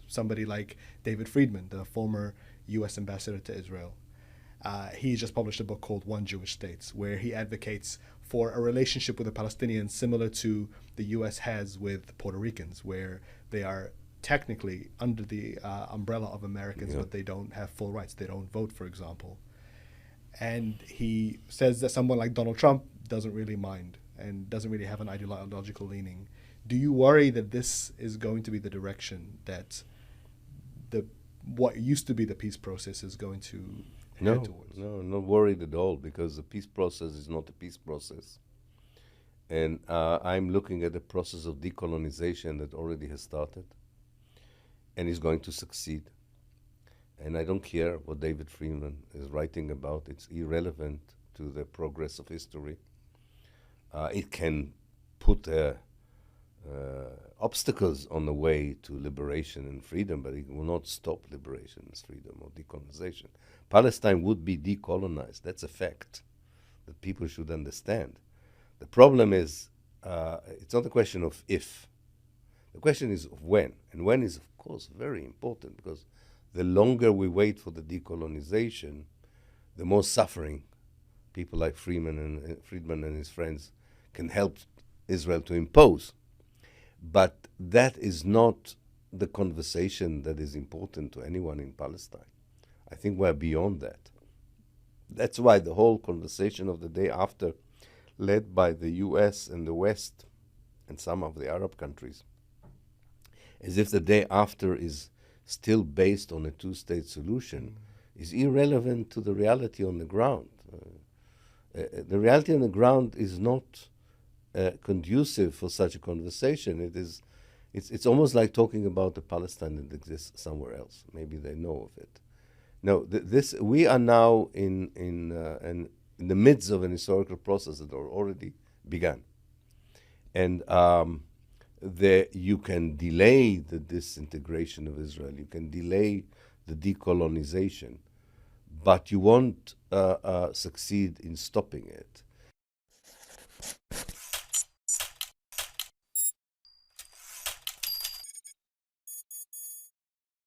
somebody like David Friedman, the former U.S. ambassador to Israel. He just published a book called One Jewish State, where he advocates for a relationship with the Palestinians similar to the U.S. has with Puerto Ricans, where they are technically under the umbrella of Americans, but they don't have full rights. They don't vote, for example. And he says that someone like Donald Trump doesn't really mind and doesn't really have an ideological leaning. Do you worry that this is going to be the direction that what used to be the peace process is going to head towards? No, not worried at all, because the peace process is not a peace process. And I'm looking at the process of decolonization that already has started and is going to succeed. And I don't care what David Friedman is writing about. It's irrelevant to the progress of history. It can put obstacles on the way to liberation and freedom, but it will not stop liberation and freedom or decolonization. Palestine would be decolonized. That's a fact that people should understand. The problem is, it's not a question of if. The question is of when. And when is, of course, very important, because the longer we wait for the decolonization, the more suffering people like Friedman and his friends can help Israel to impose. But that is not the conversation that is important to anyone in Palestine. I think we're beyond that. That's why the whole conversation of the day after, led by the US and the West and some of the Arab countries, as if the day after is still based on a two-state solution, is irrelevant to the reality on the ground. The reality on the ground is not conducive for such a conversation. It's almost like talking about a Palestine that exists somewhere else. Maybe they know of it. No, we are now in the midst of an historical process that already began. And you can delay the disintegration of Israel, you can delay the decolonization, but you won't succeed in stopping it.